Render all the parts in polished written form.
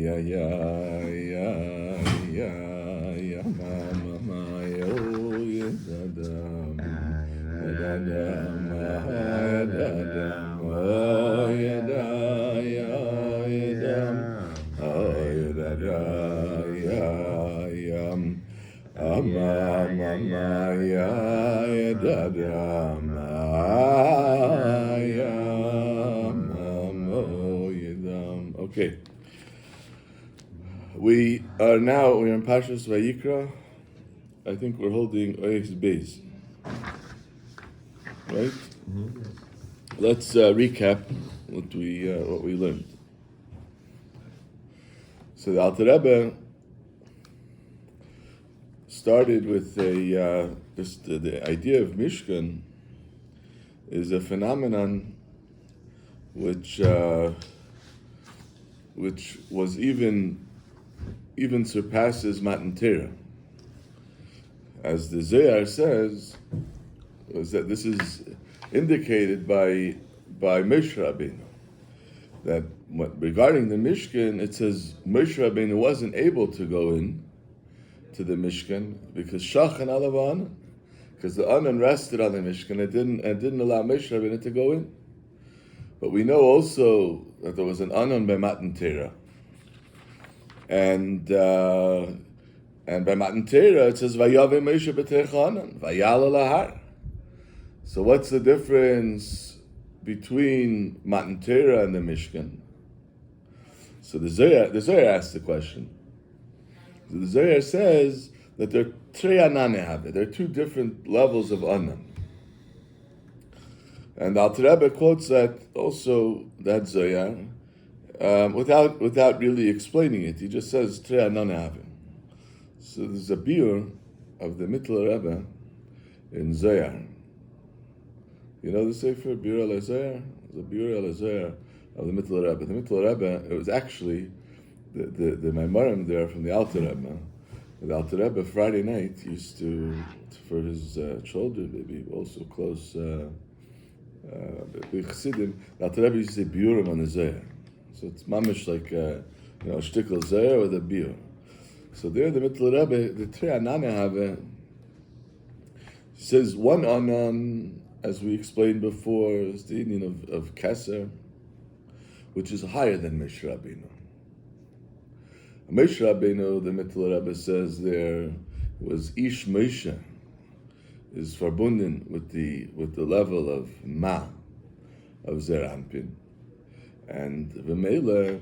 ya ya ya ya ya ma yo ya da ya da ma ya da ya da ya da ya ya Okay. We're in Parshas Vayikrah. I think we're holding Oyex Beis. Right? Mm-hmm. Let's recap what we learned. So the Alter Rebbe started with the idea of Mishkan is a phenomenon which was even surpasses Matan Torah. As the Zohar says, is that this is indicated by Moshe Rabbeinu. That regarding the Mishkan, it says Moshe Rabbeinu wasn't able to go in to the Mishkan because Shachan alav Anan, because the Anan rested on the Mishkan and didn't allow Moshe Rabbeinu to go in. But we know also that there was an Anan by Matan Torah, and by Matan Torah it says Vayave Moshe b'teich Anan Vayal lahar. So what's the difference between Matan Torah and the Mishkan? So the Zohar asks the question. The Zohar says that there are there are two different levels of Anan. And the Alter Rebbe quotes that also, that Zohar, without really explaining it. He just says Trei Anan Havim. So there's a biur of the Mittler Rebbe in Zohar. You know the Sefer Biur al Zohar? The Biur al Zohar of the Mittler Rebbe. The Mittler Rebbe, it was actually the Maimarim there from the Alter Rebbe. The Alter Rebbe Friday night used to, for his children, maybe also close big Chassidim, the Alter Rebbe used to say Biurim on the Zohar. So it's mamish like a shtickle Zohar with a biur. So there the Mittler Rebbe, the Trei Anan Haveh, says one Anan, as we explained before, is the Indian of Keser, which is higher than Moshe Rabbeinu. Moshe Rabbeinu, the Mittler Rebbe says there, was Ish Moshe, is verbunden with the level of Ma, of Zer Anpin. And V'meila,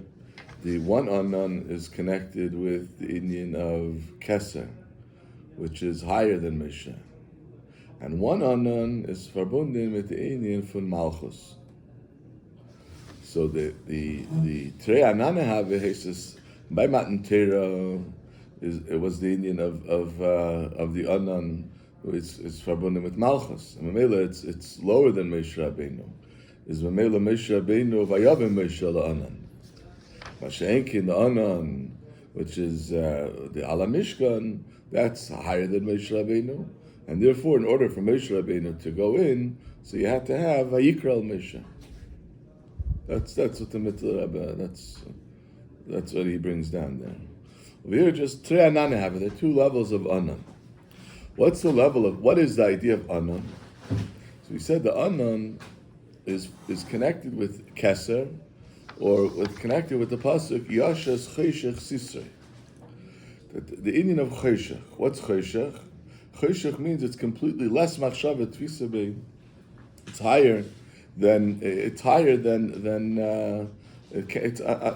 the one Anan is connected with the Indian of Keser, which is higher than Moshe. And one Anan is verbunden with the Indian from Malchus. So the Trei Anan Haveh by Matan Torah it was the Indian of the Anan, is verbunden with Malchus. And Mamela it's lower than Moshe Rabbeinu. Is Mamela Moshe Rabbeinu Vayavim Moshe la'Anan. Masha'enkin the Anan, which is the Ala Mishkan, that's higher than Moshe Rabbeinu. And therefore, in order for Moshe Rabbeinu to go in, so you have to have Vayikra al Moshe. That's what the Mittler Rebbe, that's what he brings down there. Over here, just Trei Anan Haveh. There are two levels of Anan. What is the idea of Anan? So we said the Anan is connected with Keser, or connected with the pasuk Yashas Cheshech Sisrei. The Indian of Cheshech. What's Cheshech? Cheshech means it's completely less machshava tfisa bein. It's higher than it's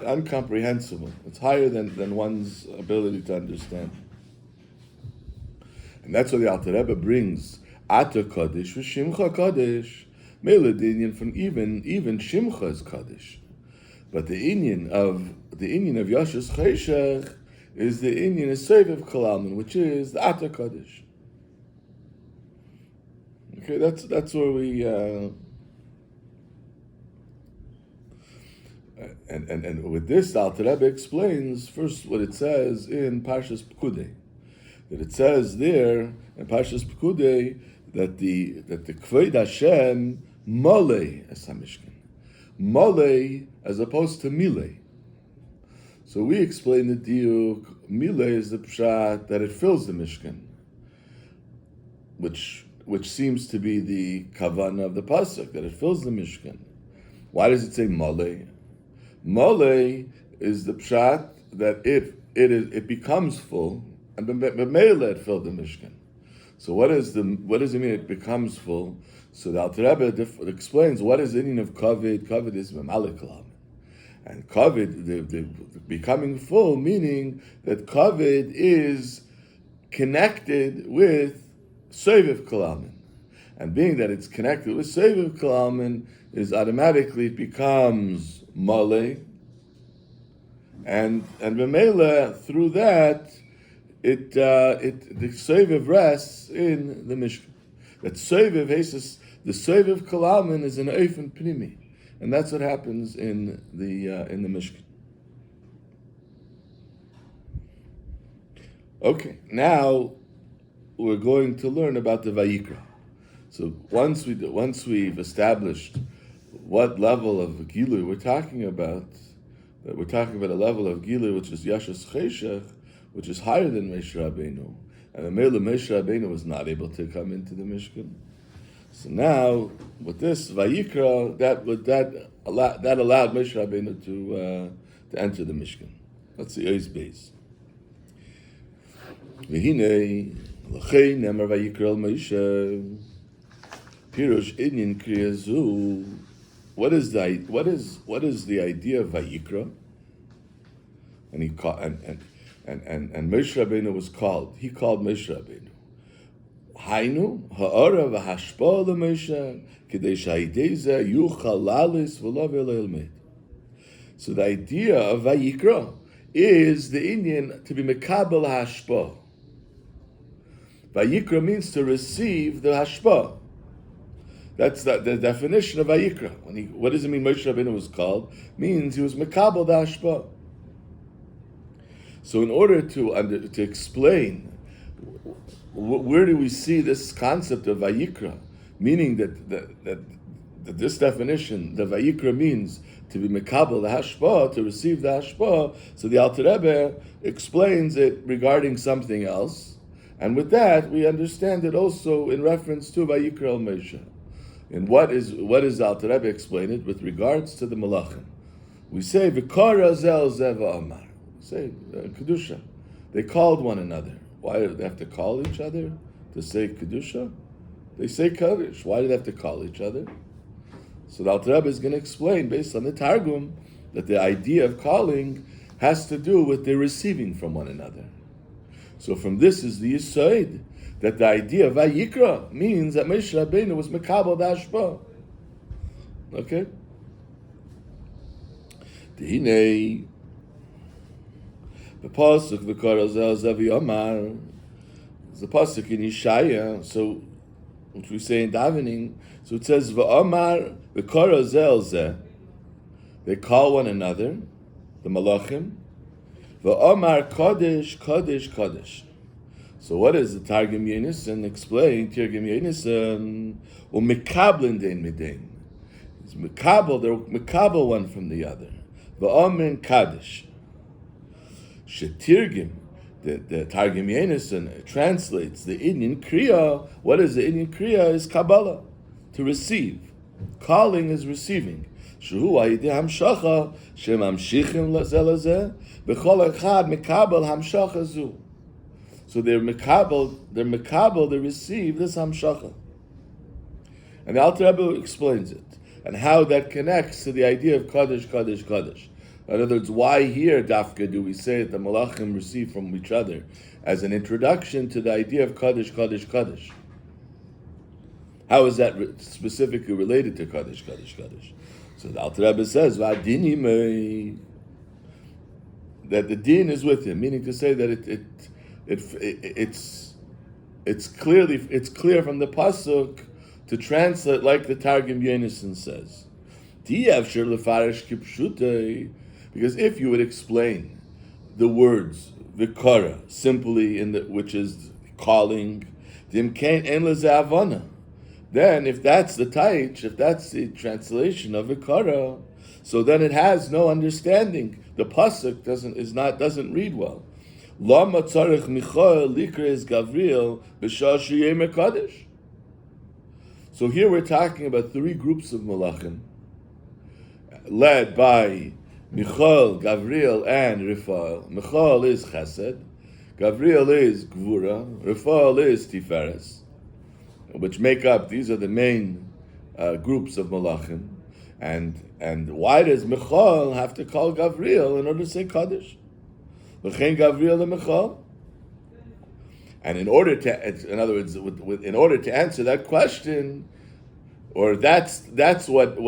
incomprehensible. It's higher than one's ability to understand. And that's what the Alter Rebbe brings. Ata Kaddish v'Shimcha Kaddish. Meladinian from even Shimcha is Kaddish. But the Indian of Yashas Cheshech is the Indian of Seviv Kalalman, which is the Ata Kaddish. Okay, that's where we and with this, the Alter Rebbe explains first what it says in Parshas Pekudei. That it says there in Parshas Pekudei that the Kvod Hashem Malei as Hamishkan, Malei as opposed to Milei. So we explain the diuk, mile is the pshat that it fills the Mishkan, which seems to be the kavanah of the pasuk, that it fills the Mishkan. Why does it say male? Male is the pshat that it becomes full, and b'meila it filled the Mishkan. So what does it mean it becomes full? So the Alter Rebbe explains what is the meaning of kavod. Kavod is memale kalam. And kavod, the becoming full, meaning that kavod is connected with soviv kalamin. And being that it's connected with soviv kalamin, is automatically it becomes male. And b'meila, through that, the soviv rests in the Mishkan. That soviv, the soviv kalamin is an ofen pnimi. And that's what happens in the Mishkan. Okay, now we're going to learn about the Vayikra. So once we've established what level of Gilui we're talking about a level of Gilui which is Yashas Cheshach, which is higher than Moshe Rabbeinu, and the Mele Moshe Rabbeinu was not able to come into the Mishkan. So now, with this Vayikra, that allowed Moshe Rabbeinu to enter the Mishkan. That's the Ois Beis. V'hinei l'chei nemar Vayikra al Moshe Pirush Inyan Kriyazu. What is the idea of Vayikra? And Moshe Rabbeinu was called. He called Moshe Rabbeinu. Hainu ha'ara v'hashpa l'Moshe k'dei sha'idei yuchal lalis v'lo v'leilmed. So the idea of Vayikra is the Indian to be mekabel hashpa. Vayikra means to receive the hashpa. That's the definition of Vayikra. What does it mean Moshe Rabbeinu was called? Means he was mekabel the hashpa. So in order to explain where do we see this concept of Vayikra, meaning that this definition, the Vayikra means to be mekabel the hashpa, to receive the hashpa, so the Alter Rebbe explains it regarding something else, and with that we understand it also in reference to Vayikra al Moshe. And what is the Alter Rebbe explain it with regards to the Malachim? We say v'kara zel zeva amar. Say kedusha. They called one another. Why do they have to call each other to say kedusha? They say kaddish. Why do they have to call each other? So the Alter Rebbe is going to explain, based on the Targum, that the idea of calling has to do with the receiving from one another. So from this is the Yisod, that the idea of Vayikra means that Moshe Rabbeinu was mekabel the hashpa. Okay? T'hinei the pasuk v'kara zel zevi omar is the pasuk in Yeshaya. So which we say in davening. So it says v'omar v'kara zel zeh. They call one another, the malachim. V'omar kodesh kodesh kodesh. So what is the Targum Yenison? Explain Targum Yenison u'mekablen dein medein. It's mekabel. They're mekabel one from the other. V'omen kadesh. Shetirgim, the Targum Yenison translates the Indian Kriya. What is the Indian Kriya? Is Kabbalah, to receive. Calling is receiving. Shehu ayidei hamshacha shemamshichim zelazeh b'chol echad mekabel hamshacha zu. So they're mekabel, they receive this hamshacha. And the Alter Rebbe explains it, and how that connects to the idea of Kadosh, Kadosh, Kadosh. In other words, why here, Dafka, do we say that the Malachim receive from each other as an introduction to the idea of Kadosh, Kadosh, Kadosh? How is that specifically related to Kadosh, Kadosh, Kadosh? So the Alter Rebbe says, V'adini mei, that the din is with him, meaning to say that it's clear from the pasuk to translate like the Targum Yenison says. Because if you would explain the words v'kara simply which is calling, then if that's the taich, if that's the translation of v'kara, So then it has no understanding. The pasuk doesn't read well. Lama tzarich Michael likres Gavriel b'shah sheyeh mekadesh. So here we're talking about three groups of malachim, led by Michael, Gavriel, and Raphael. Michael is Chesed, Gavriel is Gvura, Raphael is Tiferes, which make up, these are the main groups of malachim. And why does Michael have to call Gavriel in order to say Kaddish? L'chein Gavriel and Michael. And in order to answer that question, or that's what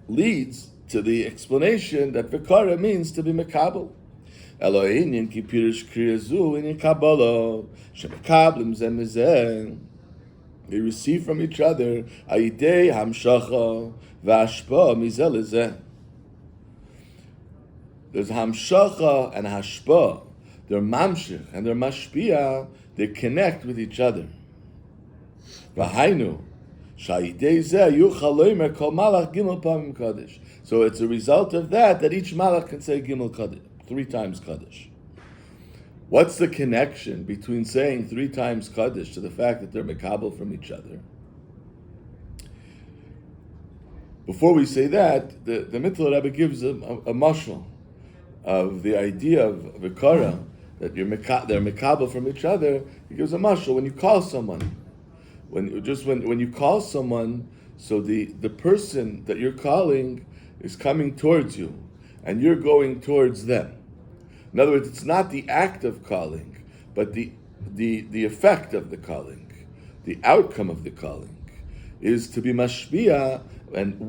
leads to the explanation that v'ikra means to be mekabel. Elohim ki pirush kriyazu in kabbalah shemekablim zeh mizeh. They receive from each other ayidei hamshacha v'hashpa mizeh lezeh. There's hamshacha and hashpa. They're mamshich and they're mashpia. They connect with each other. V'hainu shayidei zeh yuchal loimer kol malach gimel pamim kaddish. So it's a result of that each malach can say gimel kaddish, 3 times kaddish. What's the connection between saying 3 times kaddish to the fact that they're mekabel from each other? Before we say that, the Mitzvah Rebbe gives a mashal of the idea of v'ikra, that they're mekabel from each other. He gives a mashal when you call someone. When you call someone, so the person that you're calling is coming towards you, and you're going towards them. In other words, it's not the act of calling, but the effect of the calling, the outcome of the calling, is to be mashpia. And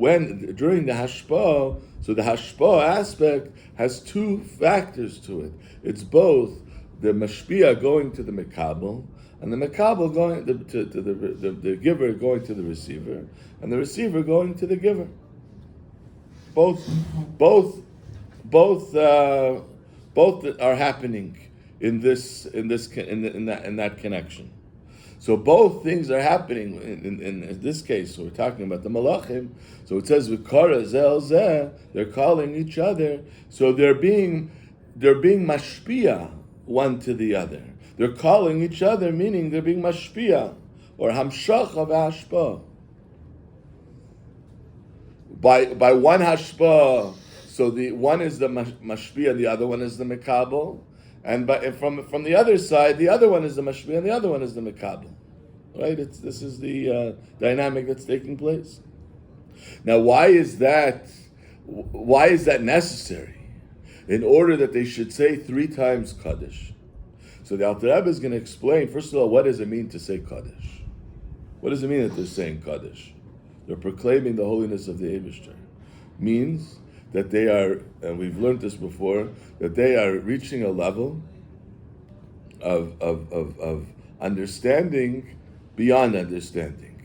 during the hashpa, so the hashpa aspect has 2 factors to it. It's both the mashpia going to the mekabel, and the mekabel going to the giver going to the receiver, and the receiver going to the giver. Both are happening in that connection. So both things are happening in this case. So we're talking about the malachim. So it says v'ikra zel zeh. They're calling each other. So they're being mashpia one to the other. They're calling each other, meaning they're being mashpia or hamshacha v'hashpa. By one hashpa, so the one is the mashpia, the other one is the mekabel, and from the other side, the other one is the mashpia, and the other one is the mekabel. Right? This is the dynamic that's taking place. Now, why is that necessary? In order that they should say 3 times Kaddish. So the Alter Rebbe is going to explain, first of all, what does it mean to say Kaddish? What does it mean that they're saying Kaddish? They're proclaiming the holiness of the Eibishter. Means that they are, and we've learned this before, that they are reaching a level of understanding beyond understanding.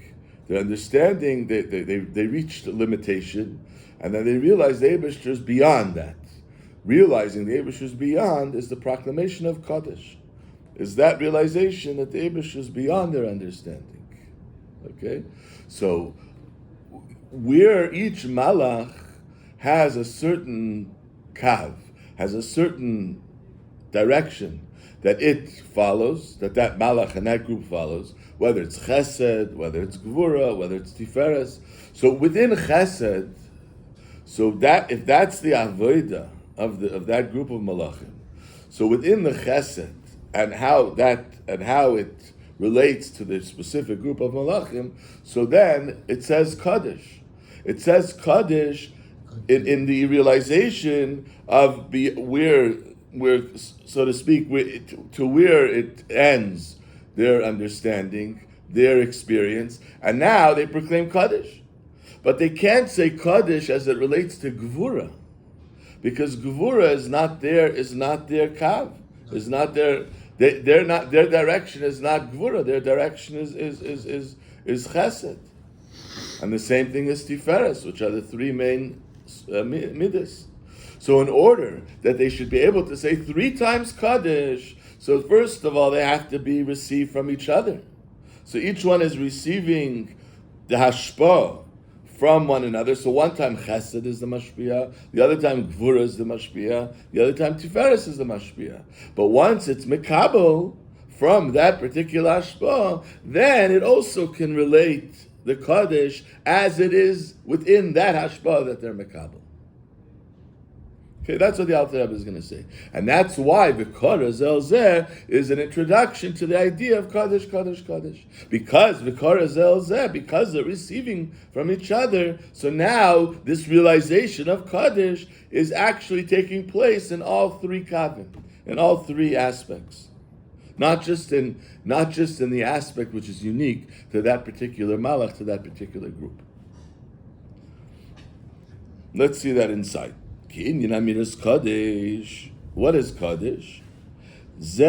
Their understanding, they reached a limitation, and then they realize the Eibishter is beyond that. Realizing the Eibishter is beyond is the proclamation of Kaddish. Is that realization that the Eibishter is beyond their understanding. Okay? So, where each malach has a certain kav, has a certain direction that it follows, that malach and that group follows, whether it's chesed, whether it's gvura, whether it's tiferes. So within chesed, so that if that's the avodah of that group of malachim, so within the chesed and how it relates to the specific group of malachim, so then it says kaddish. It says kaddish in the realization of where so to speak, to where it ends their understanding, their experience, and now they proclaim kaddish. But they can't say kaddish as it relates to gvura, because gvura is not their kav, is not their direction is not gvura. Their direction is chesed. And the same thing is tiferes, which are the 3 main midas. So in order that they should be able to say 3 times Kaddish, so first of all, they have to be received from each other. So each one is receiving the hashpa from one another. So one time Chesed is the Mashpia, the other time Gvura is the Mashpia, the other time Tiferes is the Mashpia. But once it's Mekabel from that particular Hashpah, then it also can relate the Kaddish as it is within that Hashpah that they're Mekabel. Okay, that's what the Alter Rebbe is going to say. And that's why V'kara Zel Zeh is an introduction to the idea of Kaddish, Kaddish, Kaddish. Because V'kara Zel Zeh, because they're receiving from each other, so now this realization of Kaddish is actually taking place in all three kavim, in all three aspects. Not just in the aspect which is unique to that particular malach, to that particular group. Let's see that inside. What is Kaddish? This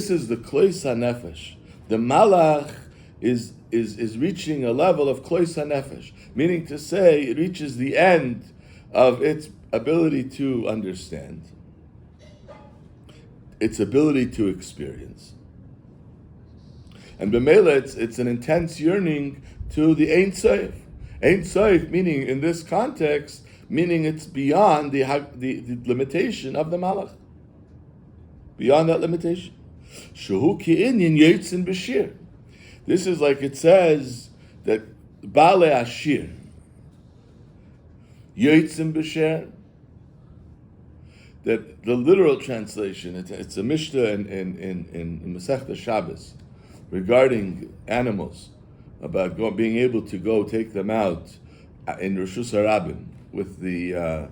is the klois hanefesh. The malach is reaching a level of klois hanefesh, meaning to say it reaches the end of its ability to understand, its ability to experience. And b'meila, it's an intense yearning to the Ein Sof. Ein Sof, meaning in this context, meaning it's beyond the limitation of the malach. Beyond that limitation. Shehu ki'inyin yotzin b'shir. This is like it says that Bale Ashir yotzin b'shir. That the literal translation, it's a Mishnah in Masechta Shabbos regarding animals, about being able to go take them out in Rishus Harabim with the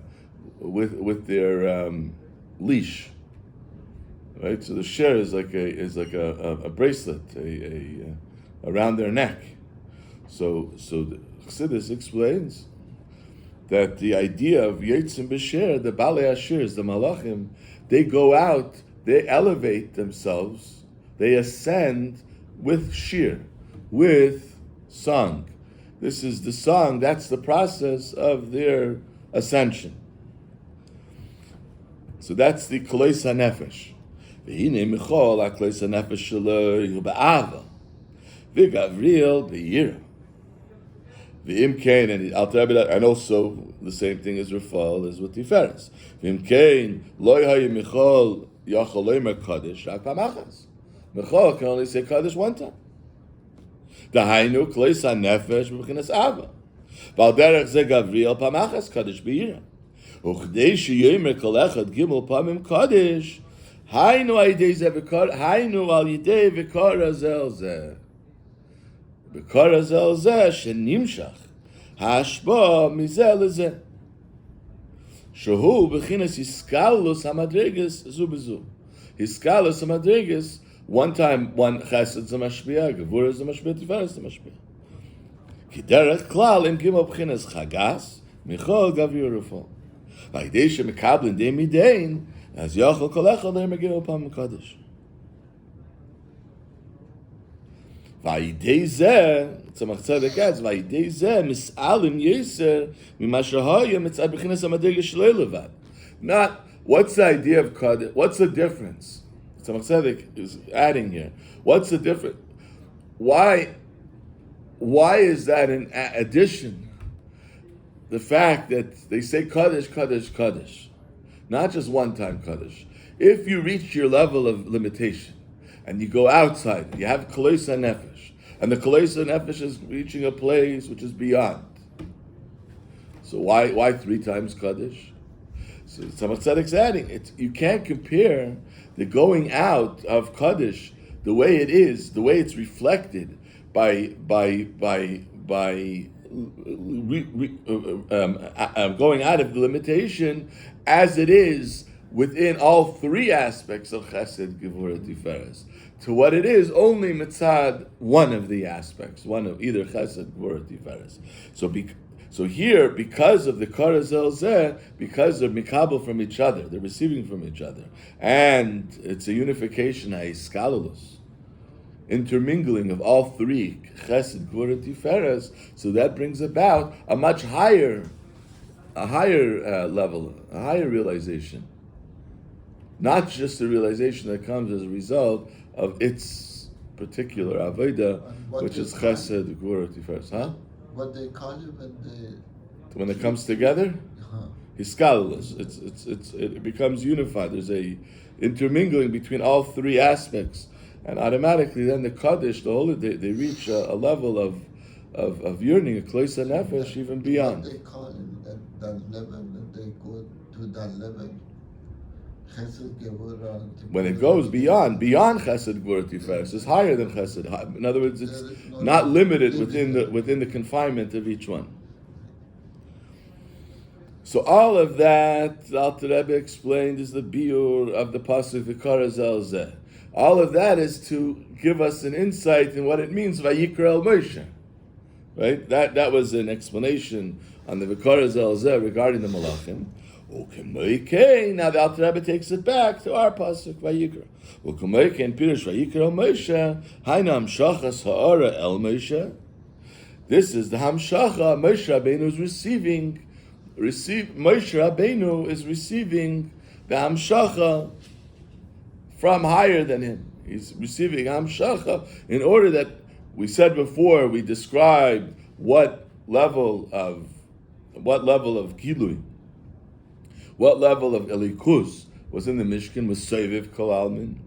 with their leash, right? So the share is like a bracelet, around their neck. So the Chassidus explains that the idea of Yetzim B'Sher, the Balei Ashirs, the Malachim, they go out, they elevate themselves, they ascend with shir, with song. This is the song, that's the process of their ascension. So that's the Klois HaNefesh. V'hinei Michol HaKlois HaNefesh Shelo Hu Ba'ava V'Gavriel B'Yira V'im Kain, and also the same thing as Rafal is with Tiferes. V'im Kain Lo Hayu Michol Yachol Leimer Kaddish Rak Pamachas. Michol can only say Kaddish one time. Dahainu Klois HaNefesh B'Chinas Ava B'al Derech Ze Gavriel Pamachas Kaddish B'Yira Uchdei Sheyomer Kol Echad Gimel Pamim Kaddish Hainu Al Yidei Ze V'Kara Zel Zeh V'Kara Zel Zeh Shenimshach Hashba Mizeh Lezeh Shehu B'Chinas Hiskalus HaMadreges Zu B'Zu. Hiskalus HaMadreges, one time one Chesed is a Mashpia, Gevura is a Mashpia, Tiferes is a Mashpia. Kiderech Klal Im Gimel B'Chinas Chagas Michol Gavir Rufal V'Yidei Shemekablin Dei Midein As Yachol Kol Echad Leimer Gimel Pamim Kaddish V'Yidei Zeh, Tzemach Tzedek adds, V'Yidei Zeh Mis'alim Yeser Mima Shehaya Mitzad B'Chinas HaMadreges Shloi Levad. Not, what's the idea of Kaddish? What's the difference? Tzemach Tzedek is adding here. What's the difference? Why is that an addition? The fact that they say Kaddish, Kaddish, Kaddish. Not just one time Kaddish. If you reach your level of limitation, and you go outside, you have Klois HaNefesh, and the Klois HaNefesh is reaching a place which is beyond. So why three times Kaddish? So Tzemach Tzedek's adding, you can't compare the going out of Kaddish, the way it is, the way it's reflected by going out of the limitation as it is within all three aspects of Chesed, Gevura, Tiferes, to what it is only mitzad one of the aspects, one of either Chesed, Gevura, Tiferes. So here, because of the Kara Zel Zeh, because they're mikabel from each other, they're receiving from each other, and it's a unification, a iskalulus, intermingling of all three, Chesed, Gevura, Tiferes, so that brings about a much higher level, a higher realization. Not just the realization that comes as a result of its particular avodah, which is chesed, gvura, tiferes. Huh? What they call it When it comes together, hiskalus. It becomes unified. There's a intermingling between all three aspects, and automatically then the kaddish, the holy, they reach a level of yearning, a kloisa nefesh, even beyond. What they call it that level, that they go to that level. When it goes beyond chesed, gvura, tiferes, it's higher than chesed. In other words, it's not limited within the confinement of each one. So all of that, the Alter Rebbe explained, is the biur of the pasuk v'ikra zel zeh. All of that is to give us an insight in what it means Vayikra el Moshe. Right? That was an explanation on the v'ikra zel zeh regarding the malachim. Now the Alter Rebbe takes it back to our pasuk Vayikra. And pirush Vayikra el Moshe, haina hamshachas ha'ara el Moshe. This is the hamshacha Moshe Rabbeinu is receiving. Moshe Rabbeinu is receiving the hamshacha from higher than him. He's receiving hamshacha in order that, we said before, we described what level of gilui, what level of elikus was in the Mishkan was Seviv Kol Almin.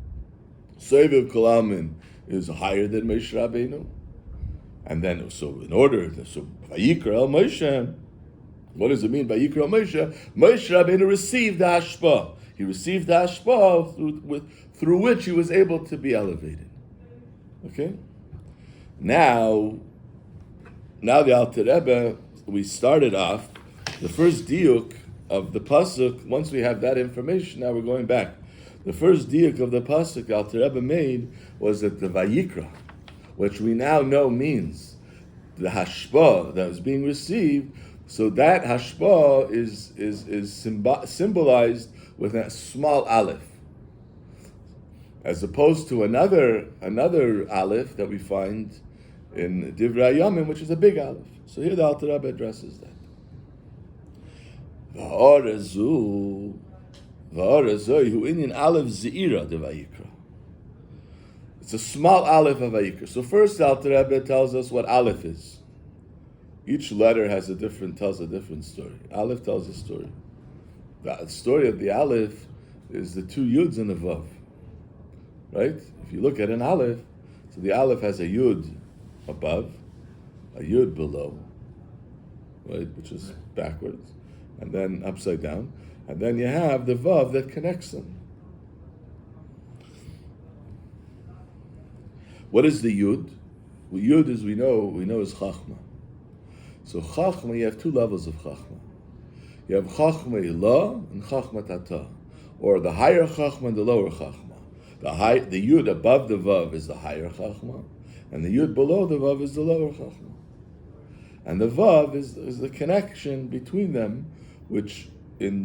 Seviv Kol Almin is higher than Moshe Rabbeinu. And then, so Vayikra el Moshe, what does it mean by Vayikra el Moshe? Moshe Rabbeinu received the hashpah. He received the hashpah through which he was able to be elevated. Okay? Now the Alter Rebbe, we started off the first diuk of the pasuk. Once we have that information, now we're going back. The first diuk of the pasuk the Alter Rebbe made was that the Vayikra, which we now know means the hashpah that was being received. So that hashpah is symbolized with a small aleph, as opposed to another aleph that we find in Divrei Yamim, which is a big aleph. So here the Alter Rebbe addresses that. V'harazu hu inyan aleph zeira de Vayikra. It's a small aleph of Vayikra. So first the Alter Rebbe tells us what aleph is. Each letter tells a different story. Aleph tells a story. The story of the aleph is the two yuds and a vav. Right? If you look at an aleph, so the aleph has a yud above, a yud below, right, which is backwards, and then upside down, and then you have the vav that connects them. What is the yud? Well, yud, as we know is chachma. So chachma, you have two levels of chachma. You have chachma ilah and chachma tata, or the higher chachma and the lower chachma. The yud above the vav is the higher chachma, and the yud below the vav is the lower chachma. And the vav is the connection between them, which in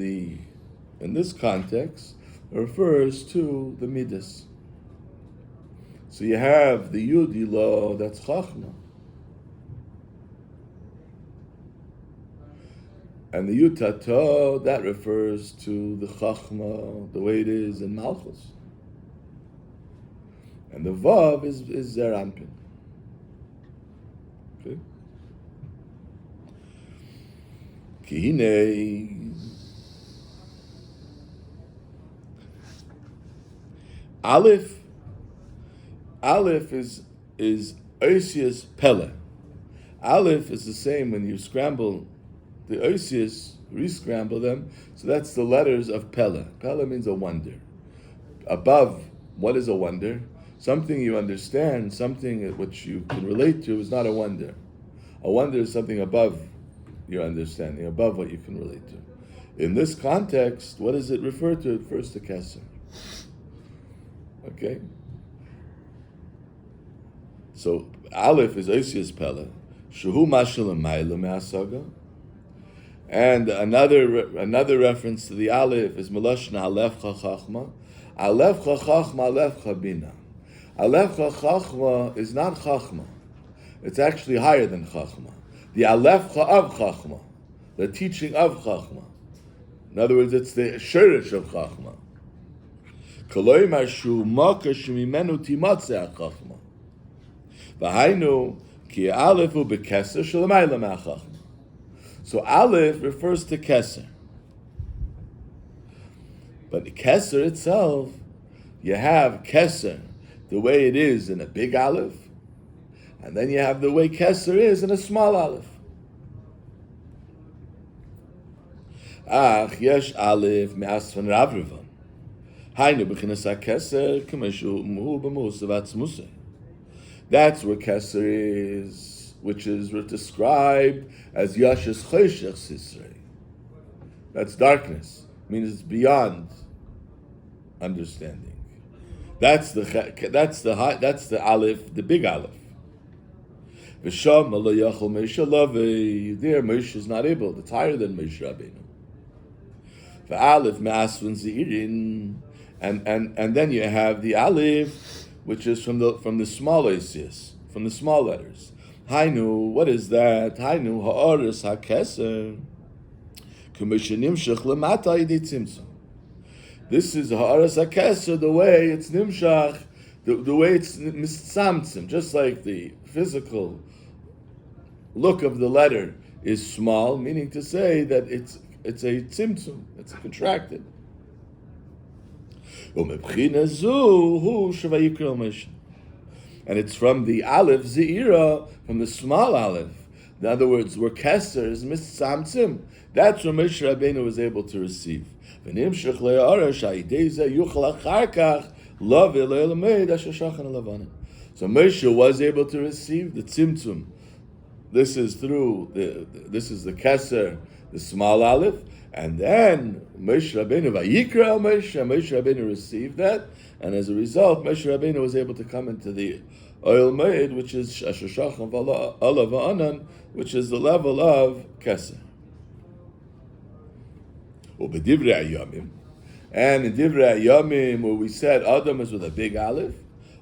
this context refers to the midas. So you have the yud ilah, that's chachma. And the yud tata, that refers to the chachma, the way it is in Malchus. And the vav is Zer Anpin. Okay? Kihine. Aleph is Oisius Pele. Aleph is the same when you scramble the Oisius, re-scramble them, so that's the letters of Pele. Pele means a wonder. Above, what is a wonder? Something you understand, something which you can relate to is not a wonder. A wonder is something above your understanding, above what you can relate to. In this context, what does it refer to? It refers to Keser. Okay? So, Aleph is Oisius Pele. Shehu Mashal Mayla Me'asaga. And another reference to the Aleph is Melashna Aleph Chachma. Aleph Chachma, Aleph Chabina. Aleph Chachma is not Chachma. It's actually higher than Chachma. The Aleph of Chachma, the teaching of Chachma. In other words, it's the Shirish of Chachma. V'hainu ki aleph hu bekeser shelamayla me'achachma. So aleph refers to keser. But the keser itself, you have keser the way it is in a big aleph, and then you have the way keser is in a small aleph. Ach, yesh aleph me'asfan ravrivan. Hainu b'chinas ha-keser k'meshu muhu b'musav atzmuseh. That's where keser is, which is described as yashis choshech sisrei. That's darkness. It means it's beyond understanding. That's the aleph, the big aleph. V'sham lo yachol Moshe lavei. There Moshe is not able. It's higher than Moshe Rabbeinu. V'aleph me'asvan zeirin, and then you have the aleph, which is from the small oisius, from the small letters. Hainu, what is that? Hainu ha'oris ha'keser k'moshe nimshach lemata yidei tzimtzum. This is ha'aras ha'keser, the way it's nimshach, the way it's mitzamtzim, just like the physical look of the letter is small, meaning to say that it's a tzimtzum, it's contracted. And it's from the aleph zeira, from the small aleph. In other words, where keser is mitzamtzim, that's where Moshe Rabbeinu was able to receive. So Moshe was able to receive the tzimtzum. This is through this is the keser, the small aleph, and then Moshe Rabbeinu vayikra Moshe Rabbeinu received that, and as a result, Moshe Rabbeinu was able to come into the oil made, which is ashashacham v'alav v'anan, which is the level of keser. And in Divrei Yomim, where we said Adam is with a big aleph,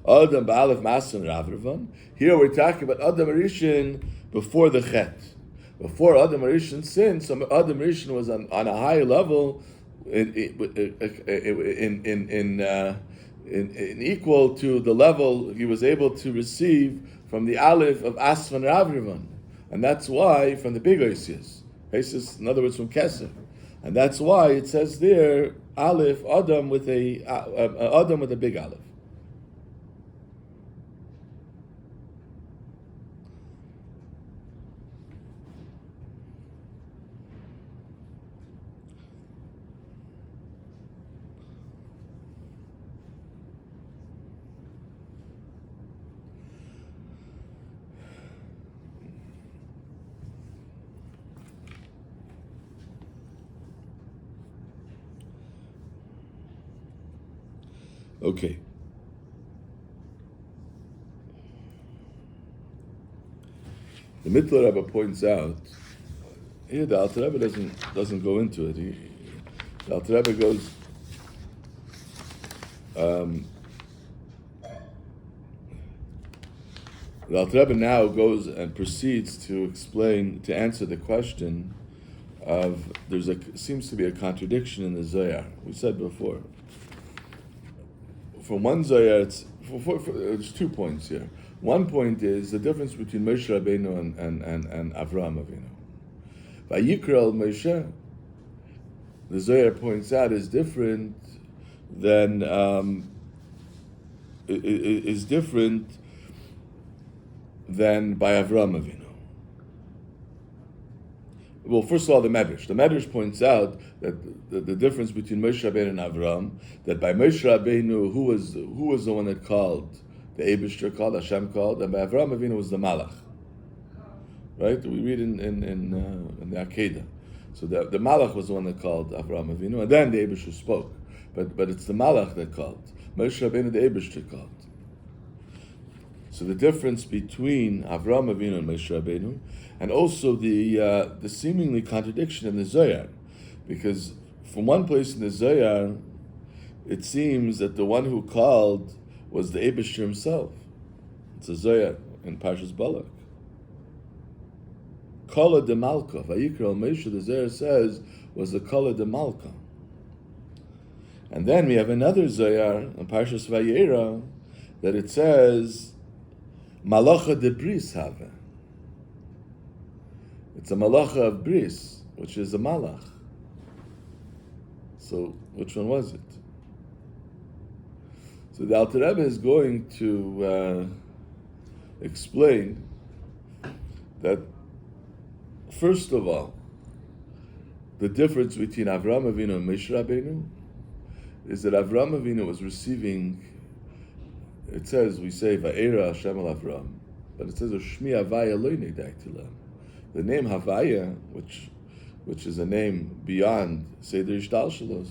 Adam ba'aleph masan ravravan. Here we're talking about Adam Rishon before the Chet. Before Adam Rishon sinned, so Adam Rishon was on a higher level, in equal to the level he was able to receive from the aleph of Asvan Ravravan, and that's why from the big oisius, in other words, from Keser. And that's why it says there, aleph, Adam with a big aleph. Okay. The Mittler Rebbe points out here the Alter Rebbe doesn't go into it. The Alter Rebbe goes. The Alter Rebbe now goes and proceeds to answer the question of seems to be a contradiction in the Zohar. We said before. From one Zohar, there's 2 points here. One point is the difference between Moshe Rabbeinu and Avraham Avinu. Vayikra Moshe, the Zohar points out, is different than by Avraham Avinu. Well, first of all, the Medrash. The Medrash points out that the difference between Moshe Rabbeinu and Avram, that by Moshe Rabbeinu, who was the one that called, the Eibishter called, Hashem called, and by Avram Avinu was the Malach. Right? We read in the Akedah. So the Malach was the one that called Avram Avinu, and then the Eibishter spoke. But it's the Malach that called. Moshe Rabbeinu, the Eibishter called. So the difference between Avram Avinu and Moshe Rabbeinu, and also the seemingly contradiction in the Zohar, because from one place in the Zohar, it seems that the one who called was the Eibishter himself. It's a Zohar in Parshas Balak. Kala de Malka, Vayikra Moshe, the Zohar says, was the Kala de Malka. And then we have another Zohar in Parshas Vayikrah that it says, malacha de bris have. It's a malacha of bris, which is a malach. So, which one was it? So the Alter Rebbe is going to explain that, first of all, the difference between Avraham Avinu and Moshe Rabbeinu is that Avraham Avinu was receiving, it says, we say, Va'era Hashem al Avraham, but it says, Shmi Havaya lo nidakti lam. The name Havaya, which is a name beyond Seder Ishtalshalos,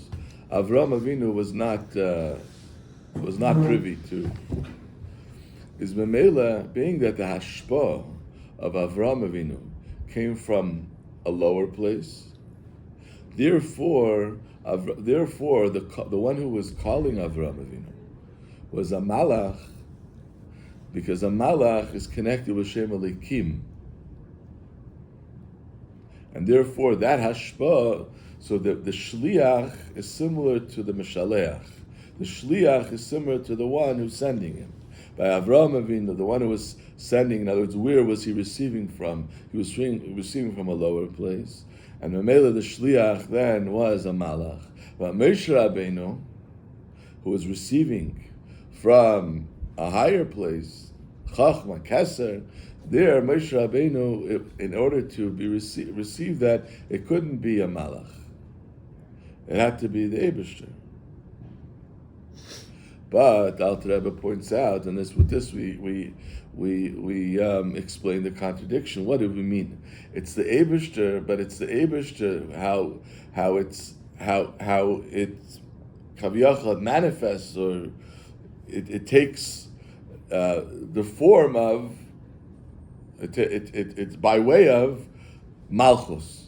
Avraham Avinu was not privy to. Is Memela, being that the hashpah of Avraham Avinu came from a lower place, therefore the one who was calling Avraham Avinu was a malach, because a malach is connected with Shem Elikim. And therefore that hashpah, so the shliach is similar to the meshaleach. The shliach is similar to the one who's sending him. By Avraham Avinu, the one who was sending, in other words, where was he receiving from? He was receiving from a lower place. And Mamela, the shliach then was a malach. But Moshe Rabbeinu, who was receiving from a higher place, Chachma, Keser, there Moshe Rabbeinu, in order to be receive that, it couldn't be a malach. It had to be the Eibishter. But Alter Rebbe points out, and with this we explain the contradiction. What do we mean? It's the Eibishter, but it's the Eibishter how it kaviyachal manifests, or it takes the form of it's by way of Malchus.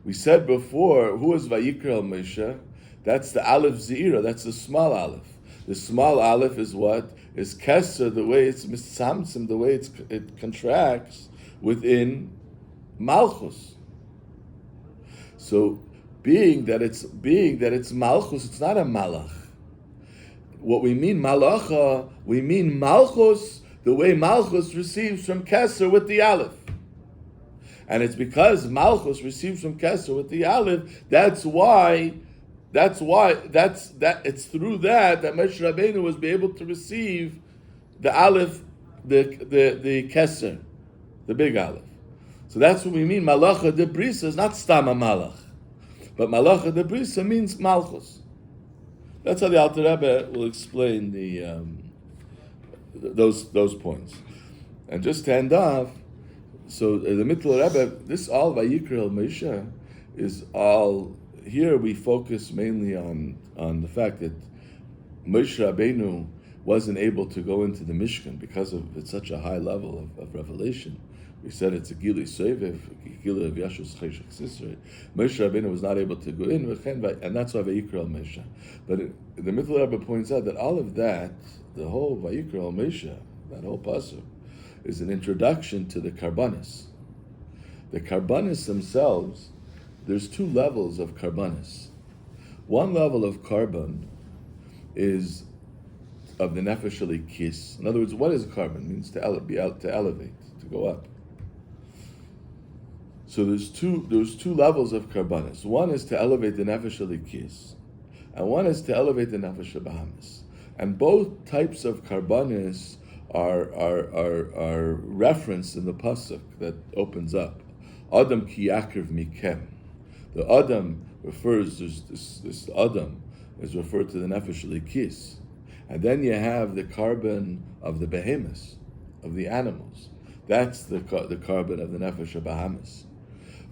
We said before, who is Vayikra Moshe? That's the Aleph Zeira, that's the small Aleph. The small Aleph is what? Is Keser, the way it's Mitzamtzim, the way it contracts within Malchus. So being that it's Malchus, it's not a Malach. What we mean Malacha, we mean Malchus, the way Malchus receives from Keser with the Aleph. And it's because Malchus receives from Keser with the Aleph, it's through that Moshe Rabbeinu was be able to receive the Aleph, the Keser, the big Aleph. So that's what we mean. Malacha de Brisa is not Stama Malach, but Malacha de Brisa means Malchus. That's how the Alter Rebbe will explain those points. And just to end off, so the Mittler Rebbe, this all Vayikra Moshe is all. Here we focus mainly on the fact that Moshe Rabbeinu wasn't able to go into the Mishkan because of it's such a high level of revelation. We said it's a Gili Sovev, Gili of Yashus Cheshach Sisrei. Moshe Rabbeinu was not able to go in, and that's why Vayikra Moshe. But the Mittler Rebbe points out that all of that, the whole Vayikra Moshe, that whole pasuk, is an introduction to the Karbanis. The Karbanis themselves, there's two levels of Karbanis. One level of Karban is of the Nefesh Elikis. In other words, what is a Karban? It means to elevate, to go up. So there's two levels of Karbanis. One is to elevate the Nefesh Elikis, and one is to elevate the Nefesh Bahamis. And both types of Karbanis are referenced in the pasuk that opens up. Adam ki yakriv mikem. The Adam refers, this Adam is referred to the Nefesh Elikis. And then you have the carbon of the behemoths, of the animals. That's the carbon of the Nefesh Bahamis.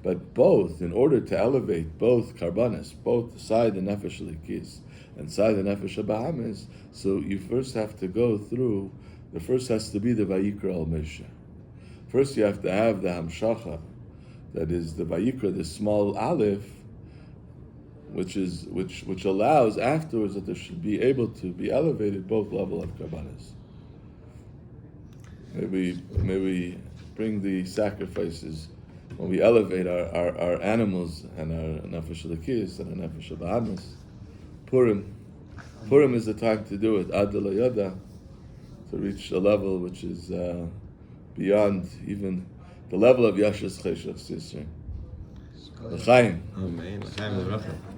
But both, in order to elevate both carbonis, both side the Nefesh Elikis and side the Nefesh Bahamis, so you first have to go through, the first has to be the Vayikra al Moshe. First you have to have the Hamshacha, that is the Vayikra, the small Aleph, which allows afterwards that there should be able to be elevated both level of Karbanis. May we bring the sacrifices when we elevate our animals and our Nefesh Elikis and our Nefesh Bahamis. Purim is the time to do it. Ad Yada, to reach a level which is beyond even the level of Yashas Cheshach Sisra. L'chaim. Amen. L'chaim l'bracha.